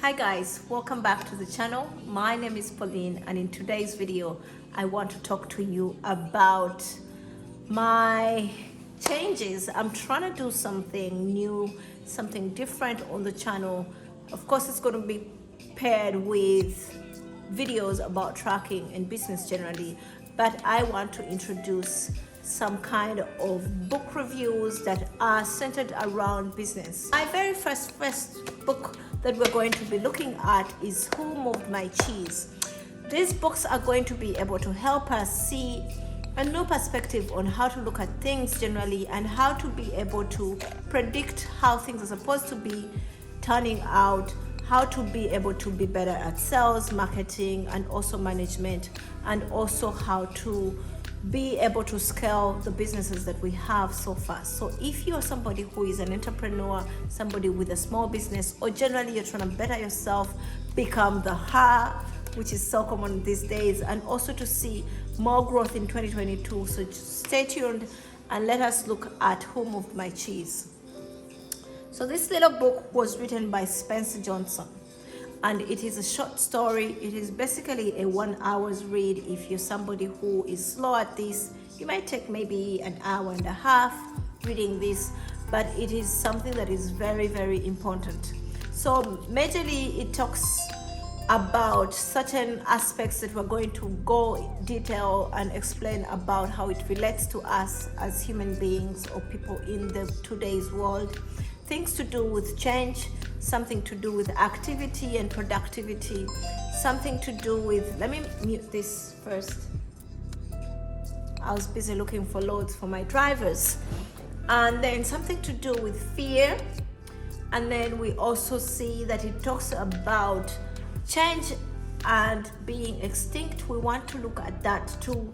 Hi guys, welcome back to the channel. My name is Pauline, and in today's video I want to talk to you about my changes. I'm trying to do something new, something different on the channel. Of course, it's going to be paired with videos about tracking and business generally, but I want to introduce some kind of book reviews that are centered around business. My very first book that we're going to be looking at is Who Moved My Cheese. These books are going to be able to help us see a new perspective on how to look at things generally and how to be able to predict how things are supposed to be turning out, how to be able to be better at sales, marketing, and also management, and also how to be able to scale the businesses that we have so far. So if you're somebody who is an entrepreneur, somebody with a small business, or generally you're trying to better yourself, become the ha, which is so common these days, and also to see more growth in 2022, so just stay tuned and let us look at Who Moved My Cheese. So this little book was written by Spencer Johnson, and it is a short story. It is basically a 1 hour's read. If you're somebody who is slow at this, you might take maybe an hour and a half reading this, but it is something that is very, very important. So majorly it talks about certain aspects that we're going to go detail and explain about how it relates to us as human beings or people in the today's world. Things to do with change, something to do with activity and productivity, something to do with, let me mute this first. I was busy looking for loads for my drivers. And then something to do with fear. And then we also see that it talks about change and being extinct. We want to look at that too.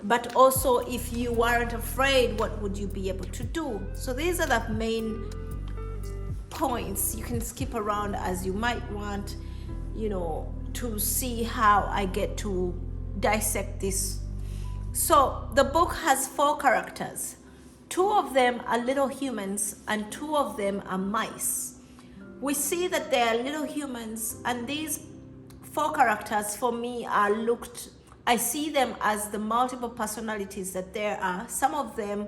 But also, if you weren't afraid, what would you be able to do? So these are the main points. You can skip around as you might want, to see how I get to dissect this. So the book has 4 characters. 2 of them are little humans and 2 of them are mice. We see that they are little humans, and these 4 characters for me I see them as the multiple personalities that there are. Some of them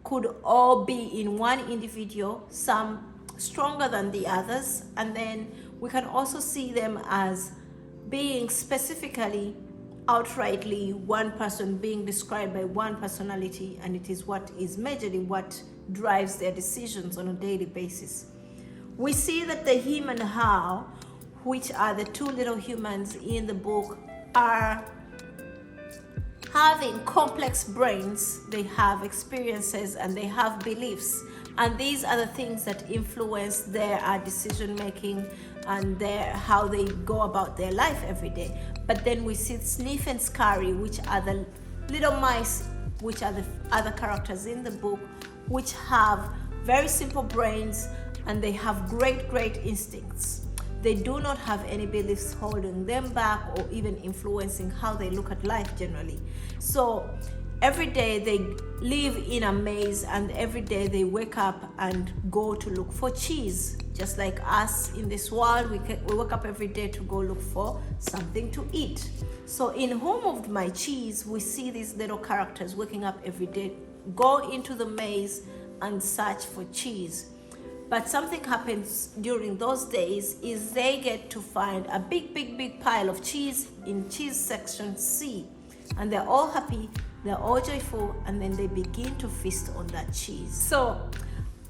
could all be in one individual, some stronger than the others, and then we can also see them as being specifically, outrightly one person, being described by one personality, and it is what is majorly what drives their decisions on a daily basis. We see that the him and how, which are the 2 little humans in the book, are having complex brains. They have experiences and they have beliefs, and these are the things that influence their decision making and how they go about their life every day. But then we see Sniff and Scary, which are the little mice, which are the other characters in the book, which have very simple brains and they have great instincts. They do not have any beliefs holding them back or even influencing how they look at life generally. So every day they live in a maze, and every day they wake up and go to look for cheese. Just like us in this world, we wake up every day to go look for something to eat. So in Who Moved My Cheese, we see these little characters waking up every day, go into the maze and search for cheese. But something happens during those days is they get to find a big pile of cheese in cheese section C. And they're all happy, they're all joyful, and then they begin to feast on that cheese. So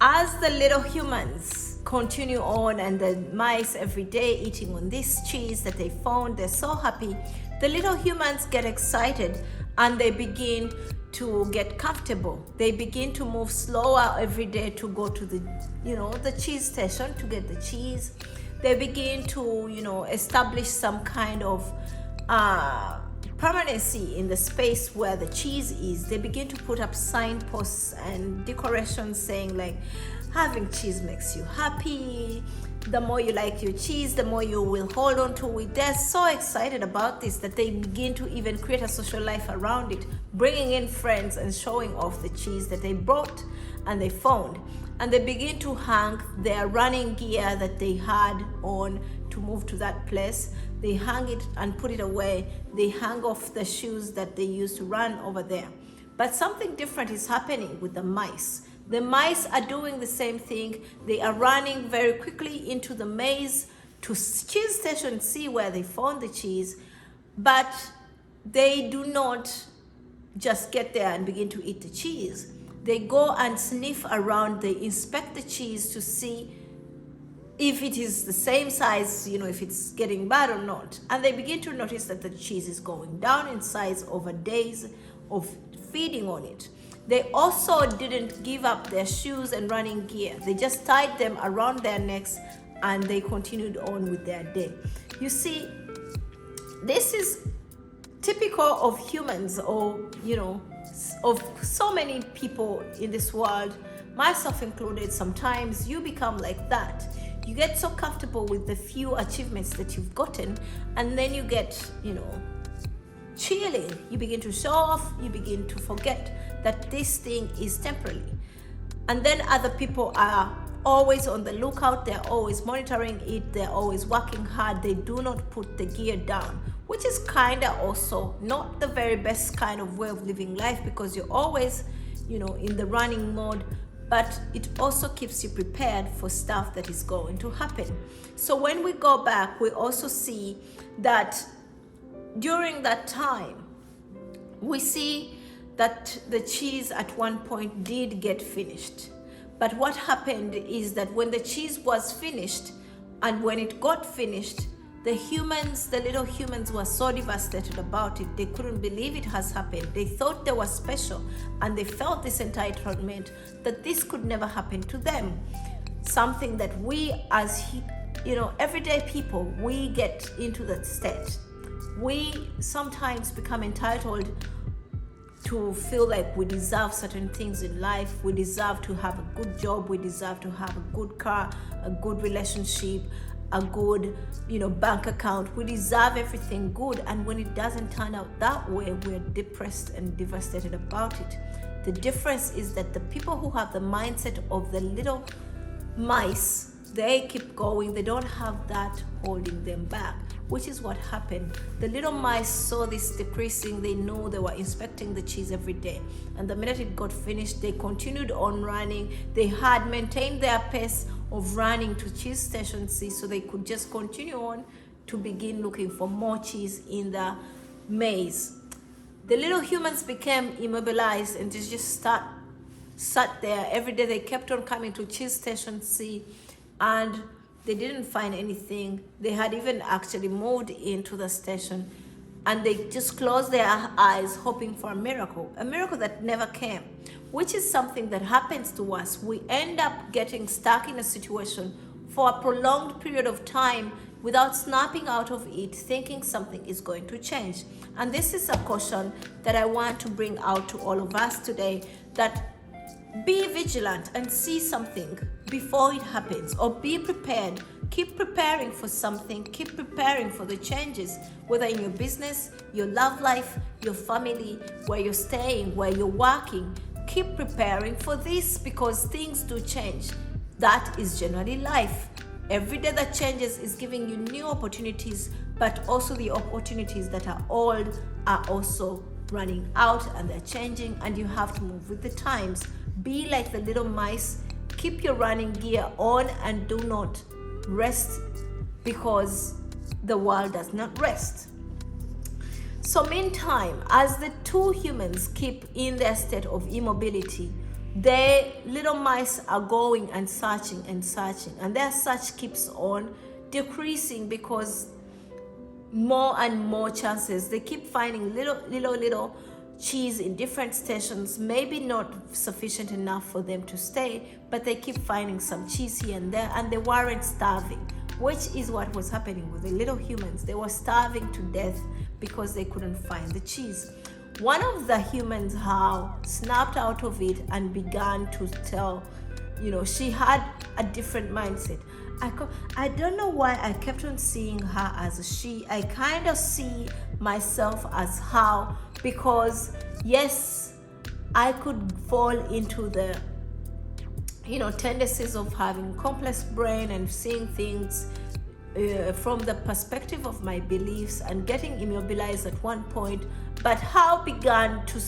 as the little humans continue on and the mice every day eating on this cheese that they found, they're so happy, the little humans get excited and they begin to get comfortable. They begin to move slower every day to go to the cheese station to get the cheese. They begin to, establish some kind of permanency in the space where the cheese is. They begin to put up signposts and decorations saying like, having cheese makes you happy. The more you like your cheese, the more you will hold on to it. They're so excited about this that they begin to even create a social life around it, bringing in friends and showing off the cheese that they brought and they found. And they begin to hang their running gear that they had on to move to that place, they hang it and put it away. They hang off the shoes that they used to run over there. But something different is happening with the mice. The mice are doing the same thing. They are running very quickly into the maze to cheese station, see where they found the cheese, but they do not just get there and begin to eat the cheese. They go and sniff around, they inspect the cheese to see if it is the same size, if it's getting bad or not. And they begin to notice that the cheese is going down in size over days of feeding on it. They also didn't give up their shoes and running gear. They just tied them around their necks and they continued on with their day. You see, this is typical of humans, or of so many people in this world, myself included. Sometimes you become like that. You get so comfortable with the few achievements that you've gotten, and then you get chilling. You begin to show off. You begin to forget that this thing is temporary. And then other people are always on the lookout. They're always monitoring it. They're always working hard. They do not put the gear down, which is kind of also not the very best kind of way of living life, because you're always in the running mode, but it also keeps you prepared for stuff that is going to happen. So when we go back, we also see that during that time, we see that the cheese at one point did get finished. But what happened is that when the cheese was finished, and when it got finished, the little humans were so devastated about it. They couldn't believe it has happened. They thought they were special, and they felt this entitlement that this could never happen to them. Something that we as everyday people, we get into that state. We sometimes become entitled to feel like we deserve certain things in life. We deserve to have a good job. We deserve to have a good car, a good relationship, a good bank account. We deserve everything good, and when it doesn't turn out that way, we're depressed and devastated about it. The difference is that the people who have the mindset of the little mice, they keep going. They don't have that holding them back, which is what happened. The little mice saw this decreasing. They knew. They were inspecting the cheese every day, and the minute it got finished, they continued on running. They had maintained their pace of running to cheese station C, so they could just continue on to begin looking for more cheese in the maze. The little humans became immobilized and just sat there. Every day they kept on coming to cheese station C, and they didn't find anything. They had even actually moved into the station, and they just closed their eyes hoping for a miracle that never came, which is something that happens to us. We end up getting stuck in a situation for a prolonged period of time without snapping out of it, thinking something is going to change. And this is a caution that I want to bring out to all of us today, that be vigilant and see something before it happens, or be prepared. Keep preparing for something. Keep preparing for the changes, whether in your business, your love life, your family, where you're staying, where you're working. Keep preparing for this, because things do change. That is generally life. Every day that changes is giving you new opportunities, but also the opportunities that are old are also running out, and they're changing, and you have to move with the times. Be like the little mice. Keep your running gear on and do not rest, because the world does not rest. So meantime, as the two humans keep in their state of immobility, the little mice are going and searching, and their search keeps on decreasing, because more and more chances, they keep finding little cheese in different stations, maybe not sufficient enough for them to stay, but they keep finding some cheese here and there, and they weren't starving, which is what was happening with the little humans. They were starving to death because they couldn't find the cheese. One of the humans snapped out of it and began to tell, she had a different mindset. I don't know why I kept on seeing her as a she. I kind of see myself as how, because yes, I could fall into the tendencies of having complex brain and seeing things from the perspective of my beliefs and getting immobilized at one point, but how began to,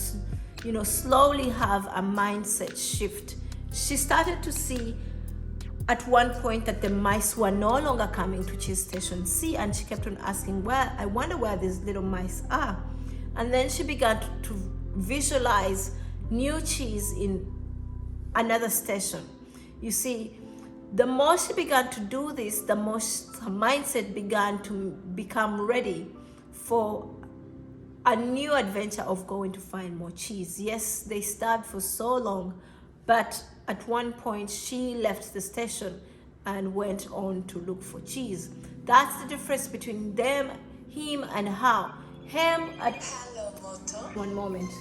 slowly have a mindset shift. She started to see at one point that the mice were no longer coming to cheese station C, and she kept on asking, well, I wonder where these little mice are. And then she began to visualize new cheese in another station. You see, the more she began to do this, the more her mindset began to become ready for a new adventure of going to find more cheese. Yes, they starved for so long, but at one point she left the station and went on to look for cheese. That's the difference between them, him, and her. Him at... Hello, Moto. One moment.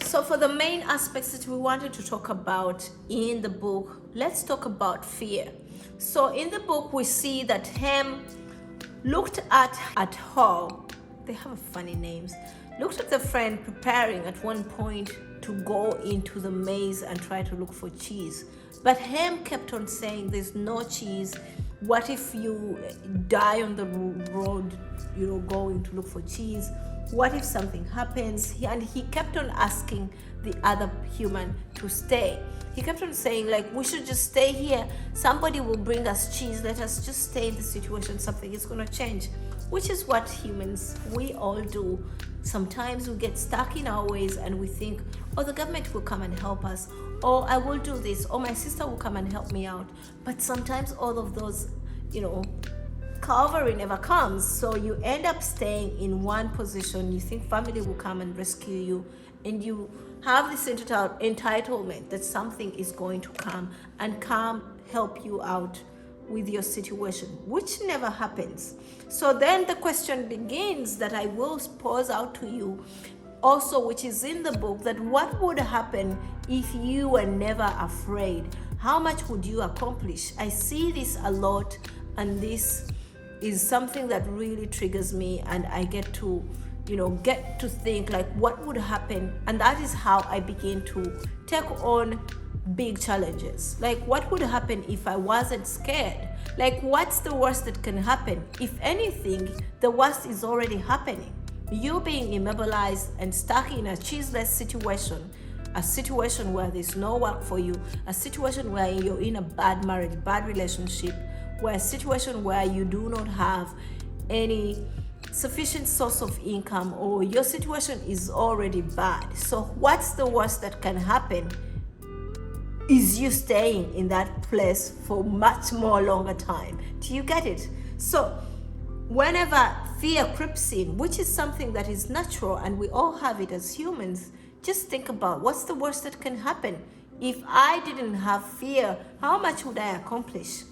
So for the main aspects that we wanted to talk about in the book, let's talk about fear. So in the book, we see that Hem looked at her, they have funny names, looked at the friend preparing at one point to go into the maze and try to look for cheese. But Hem kept on saying, there's no cheese. What if you die on the road, going to look for cheese? What if something happens? And he kept on asking the other human to stay. He kept on saying, like, we should just stay here. Somebody will bring us cheese. Let us just stay in the situation. Something is going to change, which is what humans, we all do. Sometimes we get stuck in our ways and we think, oh, the government will come and help us. Or I will do this. Or my sister will come and help me out. But sometimes all of those, Calvary never comes. So you end up staying in one position. You think family will come and rescue you, and you have this entitlement that something is going to come and help you out with your situation, which never happens. So then the question begins that I will pose out to you also, which is in the book, that what would happen if you were never afraid? How much would you accomplish? I see this a lot, and this is something that really triggers me, and I get to think like what would happen. And that is how I begin to take on big challenges. Like, what would happen if I wasn't scared? Like, what's the worst that can happen? If anything, the worst is already happening. You being immobilized and stuck in a cheeseless situation, a situation where there's no work for you, a situation where you're in a bad marriage, bad relationship, where a situation where you do not have any sufficient source of income, or your situation is already bad. So what's the worst that can happen is you staying in that place for much more longer time. Do you get it? So whenever fear creeps in, which is something that is natural and we all have it as humans, just think about what's the worst that can happen. If I didn't have fear, how much would I accomplish?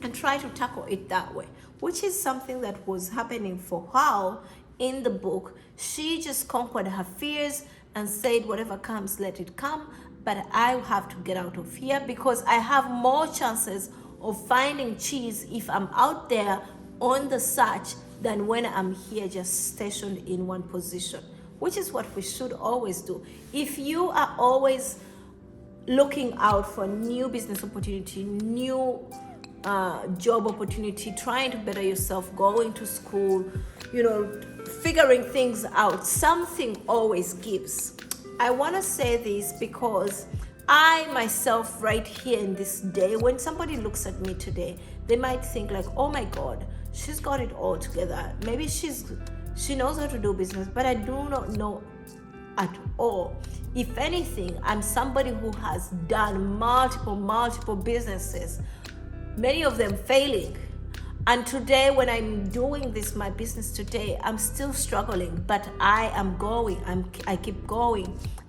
And try to tackle it that way, which is something that was happening for her in the book. She just conquered her fears and said, whatever comes, let it come. But I have to get out of here because I have more chances of finding cheese if I'm out there on the search than when I'm here just stationed in one position, which is what we should always do. If you are always looking out for new business opportunity, new job opportunity, trying to better yourself, going to school, figuring things out, something always gives. I want to say this because I myself right here in this day, when somebody looks at me today, they might think like, oh my God, she's got it all together. Maybe she knows how to do business, but I do not know at all. If anything, I'm somebody who has done multiple businesses, many of them failing. And today, when I'm doing this, my business today, I'm still struggling, but I am going. I keep going,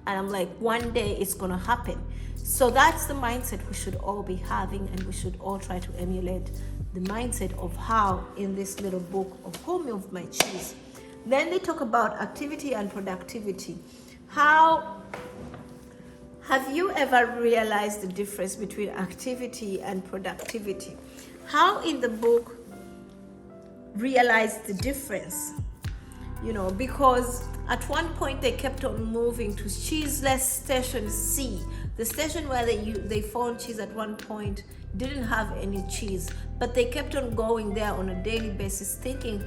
and I'm like, one day it's gonna happen. So that's the mindset we should all be having, and we should all try to emulate the mindset of how in this little book of Home of My Cheese. Then they talk about activity and productivity. How have you ever realized the difference between activity and productivity? How in the book realize the difference? you know, because at one point they kept on moving to cheeseless station C, the station where they found cheese at one point didn't have any cheese, but they kept on going there on a daily basis, thinking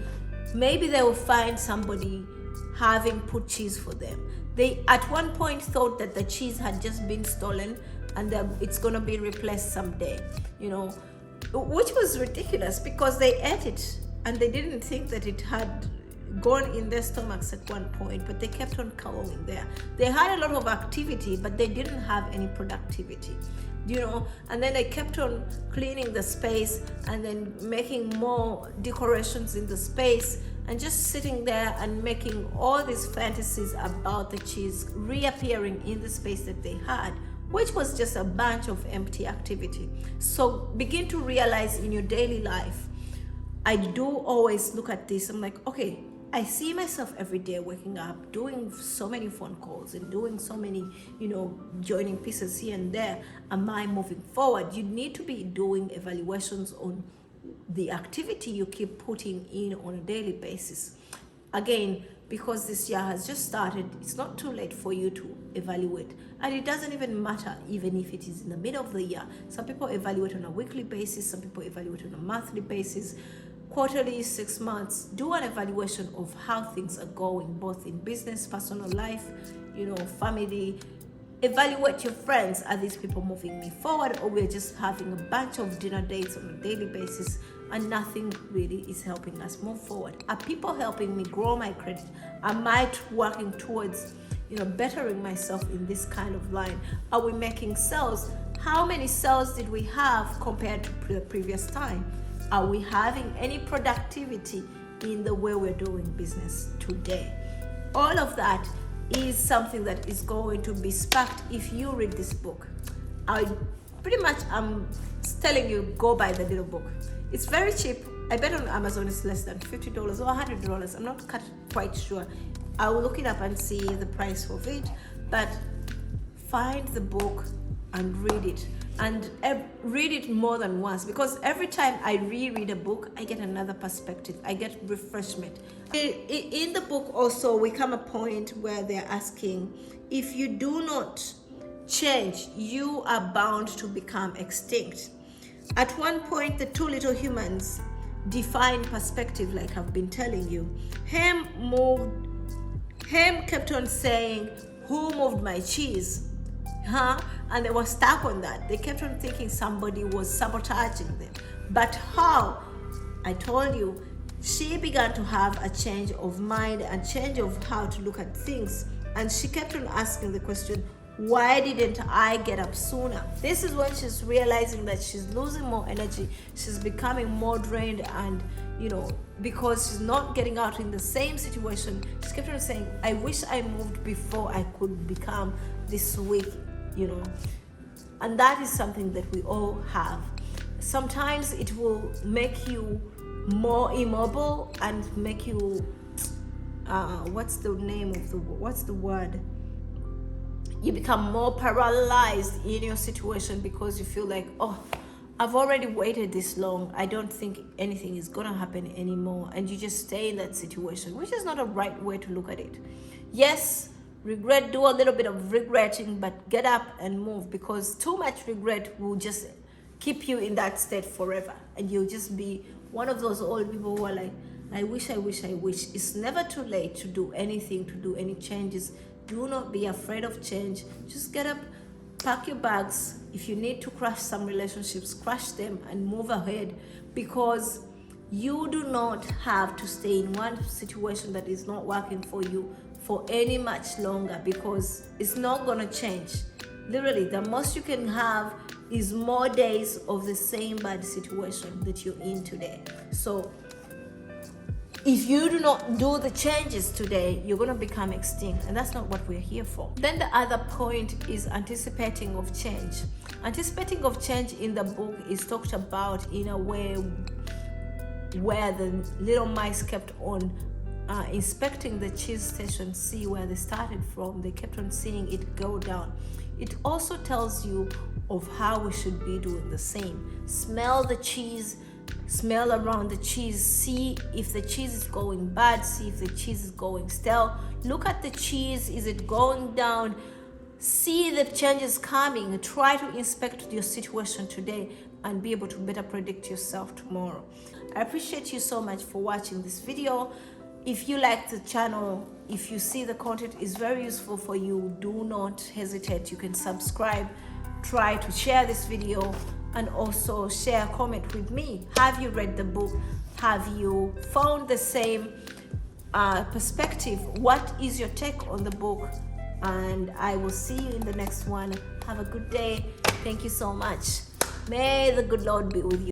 maybe they will find somebody having put cheese for them. They at one point thought that the cheese had just been stolen and that it's going to be replaced someday, you know, which was ridiculous because they ate it and they didn't think that it had gone in their stomachs at one point, but they kept on going there. They had a lot of activity, but they didn't have any productivity, you know, and then they kept on cleaning the space and then making more decorations in the space and just sitting there and making all these fantasies about the cheese reappearing in the space that they had, which was just a bunch of empty activity. So begin to realize in your daily life, I do always look at this. I'm like, okay, I see myself every day waking up, doing so many phone calls and doing so many, you know, joining pieces here and there. Am I moving forward? You need to be doing evaluations on the activity you keep putting in on a daily basis. Again, because this year has just started, it's not too late for you to evaluate. And it doesn't even matter even if it is in the middle of the year. Some people evaluate on a weekly basis, some people evaluate on a monthly basis, quarterly, 6 months. Do an evaluation of how things are going, both in business, personal life, you know, family. Evaluate your friends. Are these people moving me forward, or we're just having a bunch of dinner dates on a daily basis and nothing really is helping us move forward? Are people helping me grow my credit? Am I working towards, you know, bettering myself in this kind of line? Are we making sales? How many sales did we have compared to the previous time? Are we having any productivity in the way we're doing business today? All of that is something that is going to be sparked if you read this book. I pretty much am telling you, go buy the little book. It's very cheap. I bet on Amazon it's less than $50 or $100. I'm not quite sure. I will look it up and see the price of it, but find the book and read it, and read it more than once, because every time I reread a book, I get another perspective, I get refreshment. In the book also, we come a point where they're asking, if you do not change, you are bound to become extinct. At one point, the two little humans define perspective, like I've been telling you. Ham kept on saying, who moved my cheese? And they were stuck on that. They kept on thinking somebody was sabotaging them. But how? I told you, she began to have a change of mind, a change of how to look at things. And she kept on asking the question, why didn't I get up sooner? This is when she's realizing that she's losing more energy. She's becoming more drained, and, you know, because she's not getting out in the same situation, she kept on saying, I wish I moved before I could become this weak, you know. And that is something that we all have. Sometimes it will make you more immobile and make you what's the word? You become more paralyzed in your situation because you feel like, oh, I've already waited this long. I don't think anything is gonna happen anymore. And you just stay in that situation, which is not a right way to look at it. Yes, regret, do a little bit of regretting, but get up and move, because too much regret will just keep you in that state forever. And you'll just be one of those old people who are like, I wish. It's never too late to do anything, to do any changes. Do not be afraid of change. Just get up, pack your bags. If you need to crush some relationships, crush them and move ahead, because you do not have to stay in one situation that is not working for you for any much longer, because it's not going to change. Literally, the most you can have is more days of the same bad situation that you're in today. So if you do not do the changes today, you're going to become extinct, and that's not what we're here for. Then the other point is anticipating of change. Anticipating of change in the book is talked about in a way where the little mice kept on inspecting the cheese station C where they started from. They kept on seeing it go down. It also tells you of how we should be doing the same. Smell the cheese, smell around the cheese, see if the cheese is going bad, see if the cheese is going stale. Look at the cheese, is it going down? See the changes coming. Try to inspect your situation today and be able to better predict yourself tomorrow. I appreciate you so much for watching this video. If you like the channel, if you see the content is very useful for you, do not hesitate. You can subscribe, try to share this video, and also share a comment with me. Have you read the book? Have you found the same perspective? What is your take on the book? And I will see you in the next one. Have a good day. Thank you so much. May the good Lord be with you.